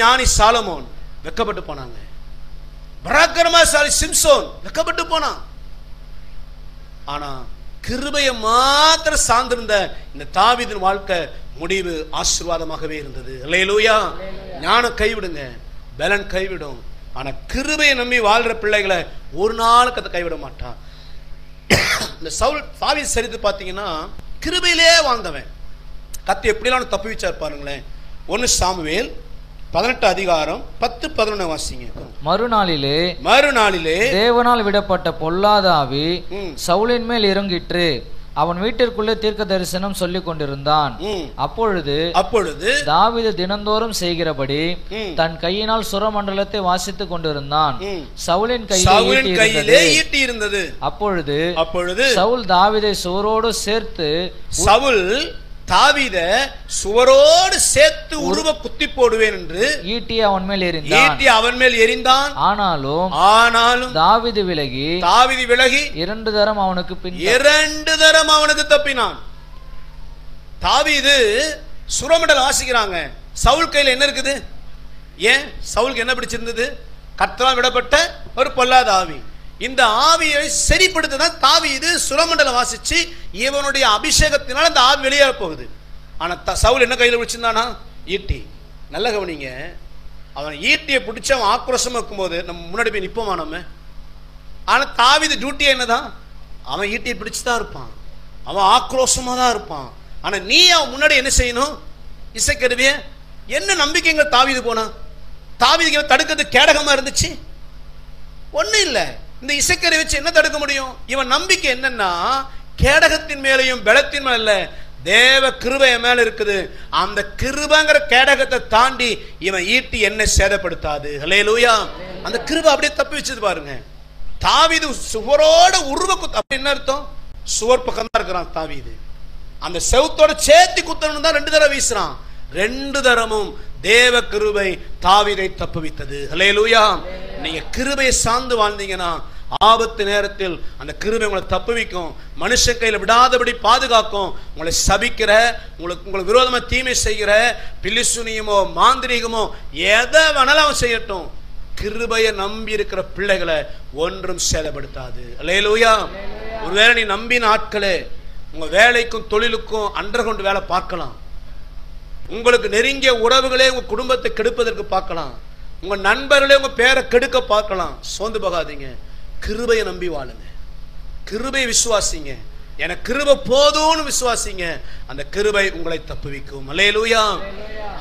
ஞானி சாலமோன் வெக்கப்பட்டு போனாங்க. பராக்கிரமசாலி சிம்சோன் வெக்கப்பட்டு போனான். ஆனா கிருபையை மாத்திரம் சார்ந்திருந்த இந்த தாவீதின் வாழ்க்கை முடிவு ஆசீர்வாதமாகவே இருந்தது. அல்லேலூயா. ஞானம் கைவிடுங்க, பலன் கைவிடும். ஆனா கிருபையை நம்பி வாழ்ற பிள்ளைகளை ஒரு நாளுக்கு அதை கைவிட மாட்டான். இந்த சவுல் தாவீது சரித்து பாத்தீங்கன்னா கிருபையிலே வாழ்ந்தவன். கர்த்தர் எப்படிலாம் தப்பு வச்சார் பாருங்களேன். 1 சாமுவேல் 18 அதிகாரம் 10-11 வாசிங்க. மறுநாளிலே தேவனால் விடப்பட்ட பொல்லாத ஆவி சவுலின் மேல் இறங்கிற்று. அவன் வீட்டிற்குள்ளே தீர்க்க தரிசனம் சொல்லிக் கொண்டிருந்தான். அப்பொழுது தாவீது தினந்தோறும் செய்கிறபடி தன் கையினால் சுரமண்டலத்தை வாசித்துக் கொண்டிருந்தான். சவுலின் கையிலே ஈட்டி இருந்தது. அப்பொழுது சவுல் தாவீதை சுவரோடு சேர்த்து தாவீதை சுவரோடு சேர்த்து உருவ குத்தி போடுவேன் என்று ஈட்டியை அவன் மேல் எறிந்தான். ஆனாலும் தாவீது விலகி 2 தரம் அவனுக்கு தப்பினான். தாவீது சுரமண்டலம் வாசிக்கிறாங்க. சவுல் கையில என்ன இருக்குது? ஏன் சவுலுக்கு என்ன பிடிச்சிருந்தது? கர்த்தரால் விடப்பட்ட ஒரு பொல்லாத ஆவி. இந்த ஆவியை சரிப்படுத்ததான் தாவீது சுரமண்டலம் வாசிச்சு இவனுடைய அபிஷேகத்தினால் அந்த ஆவி வெளியேற போகுது. ஆனா சவுல் என்ன கையில பிடிச்சிருந்தானா? ஈட்டி. நல்ல கவனிங்க. அவன் ஈட்டியை பிடிச்சு அவன் ஆக்ரோஷமா இருக்கும்போது நம்ம முன்னாடி போய் நிப்போமா நம்ம? ஆனா தாவீது டியூட்டியா என்னதான்? அவன் ஈட்டியை பிடிச்சுதான் இருப்பான், அவன் ஆக்ரோஷமா தான் இருப்பான். ஆனா நீ அவன் முன்னாடி என்ன செய்யணும்? இசைக்கருவிய என்ன நம்பிக்கைங்க தாவீது போனா? தாவீது தடுக்கிறது கேடகமா இருந்துச்சு? ஒண்ணு இல்ல. இந்த இசைக்கரை வச்சு என்ன தடுக்க முடியும்? இவன் நம்பிக்கை என்னன்னா கேடகத்தின் மேலையும் பலத்தின் மேல இல்ல, தேவ கிருபை மேல இருக்குது. அந்த கிருபைங்கிற கேடகத்தை தாண்டி இவன் ஈட்டி என்ன சேதப்படுத்தாது. ஹல்லேலூயா. அந்த கிருபை அப்படியே தப்பி வச்சது பாருங்க. தாவீது சுவரோட உருவ குத்து. அப்படி என்ன அர்த்தம்? சுவர் பக்கம் தான் இருக்கிறான் தாவீது. அந்த செவுத்தோட சேர்த்து குத்தணும் தான் 2 தடவை வீசுறான். 2 தரமும் தேவ கிருபை தாவீதை தப்புவித்தது. ஹல்லேலூயா. நீங்க கிருபையை சார்ந்து வாழ்ந்தீங்கன்னா ஆபத்து நேரத்தில் அந்த கிருபை உங்களை தப்புவிக்கும். மனுஷன் கையில் விடாதபடி பாதுகாக்கும். உங்களை சபிக்கிற, உங்களுக்கு விரோதமா தீமை செய்கிற பில்லிசுனியமோ மாந்திரிகமோ எதை வேணாலும் அவன் செய்யட்டும், கிருபையை நம்பி இருக்கிற பிள்ளைகளை ஒன்றும் சேதப்படுத்தாது. அல்லேலூயா. ஒருவேளை நீ நம்பின ஆட்களே உங்க வேலைக்கும் தொழிலுக்கும் அன்றகொண்டு வேலை பார்க்கலாம். உங்களுக்கு நெருங்கிய உறவுகளே உங்க குடும்பத்தை கெடுப்பதற்கு பார்க்கலாம். உங்க நண்பர்களே உங்க பேரை கெடுக்க பார்க்கலாம். சோர்ந்து போகாதீங்க. கிருபையை நம்பி வாழுங்க. கிருபை விசுவாசிங்க. எனக்கு கிருபை போதும்னு விசுவாசிங்க. அந்த கிருபை உங்களை தப்புவிக்கும். அல்லேலூயா.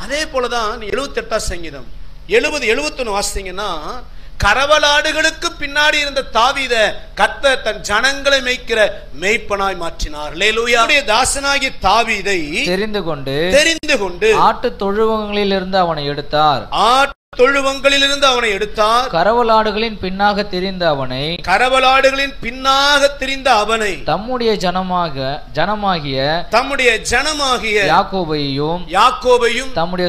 அதே போலதான் 78 சங்கீதம் 70-71 வாசித்தீங்கன்னா கரவலாடுகளுக்கு பின்னாடி இருந்த தாவீதை கர்த்தர் தன் ஜனங்களை மேய்க்கிற மேய்ப்பனாய் மாற்றினார். அல்லேலூயா. தாசனாகிய தாவீதை தெரிந்து கொண்டு ஆட்டு தொழுவங்களில் இருந்து அவனை எடுத்தார். தொழுவங்களிலிருந்து அவனை எடுத்தார். கரவலாடுகளின் பின்னாக திரிந்த அவனை தம்முடைய ஜனமாகிய யாக்கோபையும் தம்முடைய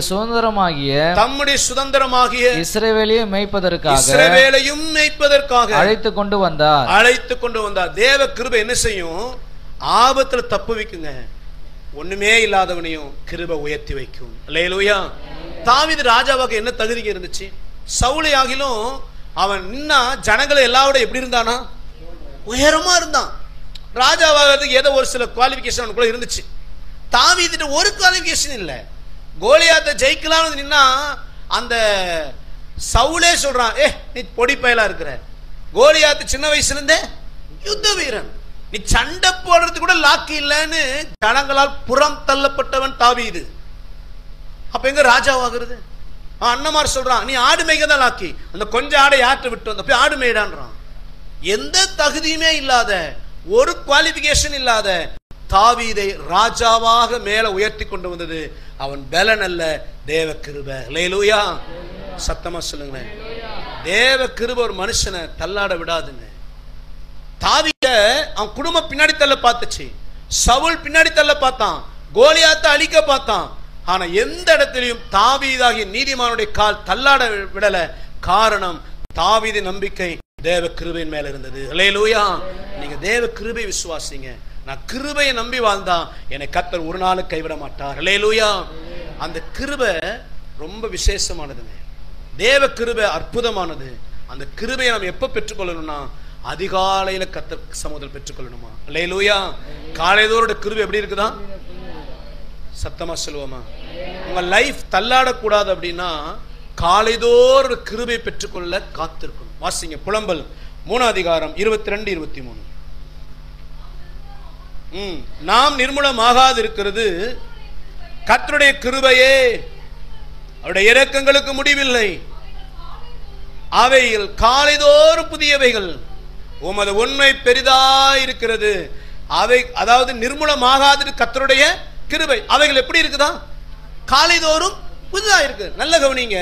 சுதந்திரமாகிய இஸ்ரவேலையும் மேய்ப்பதற்காக அழைத்து கொண்டு வந்தார். தேவ கிருபை என்ன செய்யும்? ஆபத்துல தப்பு வைக்குங்க. ஒண்ணுமே இல்லாதவனையும் கிருபை உயர்த்தி வைக்கும். அல்லேலூயா. தாவீது ராஜாவாக என்ன தகுதி இருந்துச்சு? சவுலை ஆகிலும் அவன் நின்னா ஜனங்களை எல்லாரோட எப்படி இருந்தானா? உயரமா இருந்தான். ராஜாவாகிறதுக்கு ஏதோ ஒரு சில குவாலிபிகேஷன் அவனுக்குள்ள இருந்துச்சு. தாவீதுட்ட ஒரு குவாலிபிகேஷன் இல்ல. கோலியாத்தை ஜெயிக்கலாம்னு நின்னா அந்த சவுலே சொல்றான், நீ பொடி பயலா இருக்கிற. கோலியாத்து சின்ன வயசுல இருந்தே யுத்த வீரன், நீ சண்டை போடுறதுக்கு கூட லாக்கி இல்லைன்னு ஜனங்களால் புறம் தள்ளப்பட்டவன் தாவீது. அப்ப எங்க ராஜாவாகிறது? அண்ணமார் சொல்றான், நீ ஆடு மேய்க்க தான் லாக்கி. அந்த கொஞ்சம் ஆடை யாற்ற விட்டு வந்த போய் ஆடு மேய்டான்றான். எந்த தகுதியுமே இல்லாத, ஒரு குவாலிபிகேஷன் இல்லாத தாவீதை ராஜாவாக மேல உயர்த்தி கொண்டு வந்தது அவன் பலன் அல்ல, தேவ கிருபை. அல்லேலூயா. சத்தமா சொல்லுங்க. தேவ கிருபை ஒரு மனுஷனை தள்ளாட விடாதுங்க. தாவீதை அவன் குடும்பம் பின்னாடி தள்ள பார்த்துச்சு. சவுல் பின்னாடி தள்ள பார்த்தான், கோலியாத்தை அழிக்க பார்த்தான். ஆனா எந்த இடத்திலையும் தாவீதாகிய நீதிமானுடைய கால் தள்ளாட விடல. காரணம் தாவீது நம்பிக்கை தேவ கிருபையின் மேல இருந்தது. அல்லேலூயா. நீங்க தேவ கிருபை விசுவாசிங்க. நான் கிருபையை நம்பி வாழ்ந்தா என்னை கர்த்தர் ஒரு நாள் கைவிட மாட்டார். அல்லேலூயா. அந்த கிருபை ரொம்ப விசேஷமானதுங்க. தேவ கிருபை அற்புதமானது. அந்த கிருபையை நாம் எப்ப பெற்றுக்கொள்ளணும்னா அதிகாலையில கர்த்தர் சமூகத்தில் பெற்றுக்கொள்ளணுமா. அல்லேலூயா. காலைதோரோட கிருபை எப்படி இருக்குதா? சத்தமா சொல்லுவோமா? உங்க லைஃப் தள்ளாடக்கூடாது அப்படின்னா காலைதோறு கிருபை பெற்றுக்கொள்ள காத்திருக்கணும். வாசிங்க புலம்பல் 3 அதிகாரம் 22, 23. நாம் நிர்மூலமாகாது இருக்கிறது கர்த்தருடைய கிருபையே, அவருடைய இரக்கங்களுக்கு முடிவில்லை, அவைகள் காலைதோறும் புதியவைகள், உமது உண்மை பெரிதாயிருக்கிறது. அவை அதாவது நிர்மூலமாகாது கர்த்தருடைய கிருபை, அவைகள் எப்படி இருக்குதா? காலைதோறும் புதிதா இருக்கு. நல்ல கவனிங்க,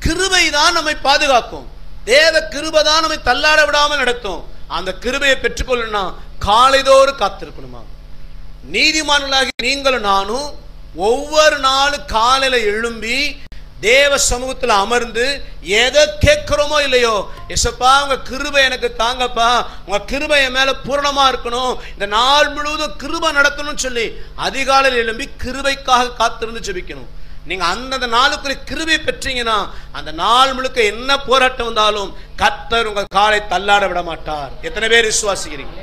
கிருபை தான் நம்மை பாதுகாக்கும். தேவ கிருபை தான் நம்மை தள்ளாட விடாமல் நடத்தும். அந்த கிருபையை பெற்றுக்கொள்ளணும் காலைதோறும் காத்திருக்கணுமா. நீதிமான்களாகி நீங்களும் நானும் ஒவ்வொரு நாளும் காலையில எழும்பி தேவ சமூகத்தில் அமர்ந்து எதை கேட்கிறோமோ இல்லையோ, எசப்பா உங்க கிருபை எனக்கு தாங்கப்பா, உங்க கிருபை என் மேல பூரணமா இருக்கணும், இந்த நாள் முழுவதும் கிருபை நடத்தணும்னு சொல்லி அதிகாலையில் எழும்பி கிருபைக்காக காத்திருந்து ஜெபிக்கணும். நீங்க அந்தந்த நாளுக்குரிய கிருபை பெற்றீங்கன்னா அந்த நாள் முழுக்க என்ன போராட்டம் வந்தாலும் கர்த்தர் உங்க காலை தள்ளாட விட மாட்டார். எத்தனை பேர் விசுவாசிக்கிறீங்க?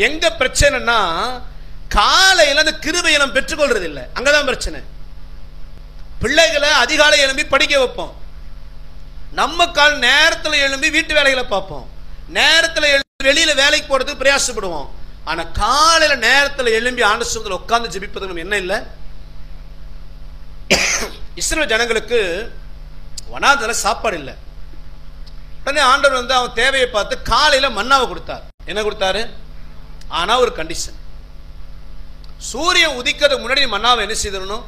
எங்க பிரச்சனைனா காலையில அந்த கிருபையை நம்ம பெற்றுக்கொள்றது இல்லை, அங்கதான் பிரச்சனை. பிள்ளைகளை அதிகாலை எழும்பி படிக்க வைப்போம், நம்ம கால் நேரத்தில் எழும்பி வீட்டு வேலைகளை பார்ப்போம், நேரத்தில் எழும்பி வெளியில வேலைக்கு போறதுக்கு பிரயாசப்படுவோம். ஆனா காலையில நேரத்தில் எழும்பி ஆண்டவர் சமூகத்தில் உட்கார்ந்து ஜெபிப்பது நம்ம என்ன இல்லை. இஸ்ரவேல் ஜனங்களுக்கு வனாந்தரத்துல சாப்பாடு இல்லை. உடனே ஆண்டவர் வந்து அவன் தேவையை பார்த்து காலையில மன்னாவை கொடுத்தார். என்ன கொடுத்தாரு? ஆனா ஒரு கண்டிஷன், சூரியன் உதிக்கிறதுக்கு முன்னாடி மன்னாவை என்ன செய்யணும்?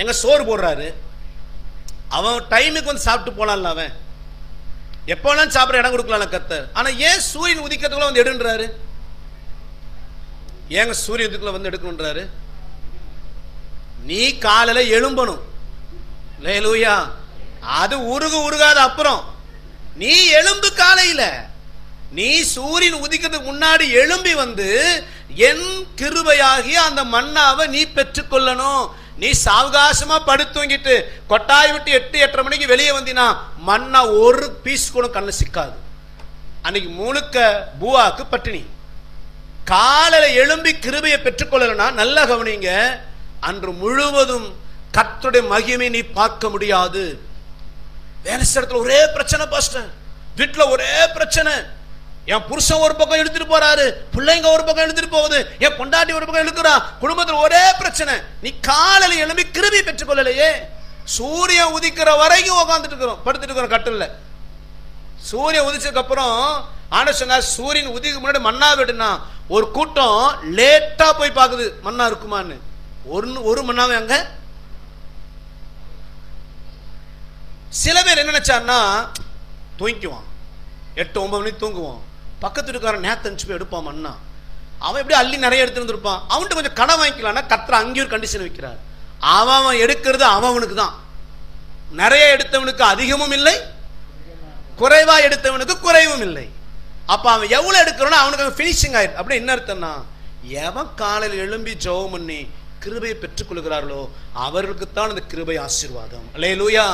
எங்க சோறு போடுறாரு, அவன் டைமுக்கு வந்து சாப்பிட்டு போனான்ல, அவன் எப்போனாலும் சாப்பிட இடம் கொடுக்கலாம் கர்த்தர். ஆனா ஏன் சூரியன் உதிக்கிறதுக்குள்ள வந்து எடுன்றாரு? ஏங்க சூரியன் உதிக்குள்ள வந்து எடுக்கணும்ன்றாரு? நீ காலையில எழும்பணும். அல்லேலூயா. அது உருகாத அப்புறம் நீ எழும்பு. காலையில நீ சூரியன் உதிக்கிறதுக்கு முன்னாடி எழும்பி வந்து என் கிருபையாகிய அந்த மன்னாவை நீ பெற்றுக்கொள்ளணும். நீ சாவகாசமா படுத்தூங்கிட்டு கொட்டாய் விட்டு 8-8:30 மணிக்கு வெளியே வந்தினா மன்னா ஒரு பீஸ் கூட கண்ணு சிக்காது. அன்னைக்கு முழுக்க பூவாக்கு பட்டினி. காலையில எழும்பி கிருபையை பெற்றுக்கொள்ளலனா நல்ல கவனிங்க, அன்று முழுவதும் கர்த்தருடைய மகிமை நீ பார்க்க முடியாது. வேலை இடத்துல ஒரே பிரச்சனை பாஸ்டர், வீட்டுல ஒரே பிரச்சனை, என் புருஷன் ஒரு பக்கம் இழுத்துட்டு போறாரு, பிள்ளைங்க ஒரு பக்கம் இழுத்துட்டு போகுது, என் பொண்டாட்டி ஒரு பக்கம் இழுக்கிறா, குடும்பத்தில் ஒரே பிரச்சனை. நீ காலையில எழும்பி கிருபையை பெற்றுக்கொள்ளலையே. சூரியன் உதிக்கிற வரைக்கும் உட்காந்துட்டு இருக்கிறோம், படுத்துட்டு இருக்கிறோம் கட்டில்ல. சூரியன் உதிச்சதுக்கு அப்புறம் ஆண்டவர் சொன்னார், சூரியன் உதிக்கு முன்னாடி மன்னா விடுனா ஒரு கூட்டம் லேட்டா போய் பாக்குது மன்னா இருக்குமான்னு. ஒரு மன்னாவே அங்க. சில பேர் என்ன நினைச்சான்னா தூங்கிக்குவான், 8-9 மணிக்கு தூங்குவான், பக்கத்து இருக்கார நேத்து அனுப்பிச்சு போய் எடுப்பான் மன்னா, அவன் எப்படி அள்ளி நிறைய எடுத்து இருப்பான், அவன்கிட்ட கொஞ்சம் கடன் வாங்கிக்கலாம்னா கர்த்தர் அங்கேயும் ஒரு கண்டிஷன் வைக்கிறார். அவன் எடுக்கிறது அவனுக்கு தான். நிறைய எடுத்தவனுக்கு அதிகமும் இல்லை, குறைவா எடுத்தவனுக்கு குறைவும் இல்லை. அப்ப அவன் எவ்வளவு எடுக்கிறானோ அவனுக்கு பினிஷிங் ஆயிடும். அப்படி என்ன அர்த்தம்னா, எவன் காலையில் எழும்பி ஜெபம் பண்ணி கிருபையை பெற்றுக் கொள்கிறார்களோ அவர்களுக்குத்தான் அந்த கிருபை ஆசீர்வாதம். அல்லேலூயா.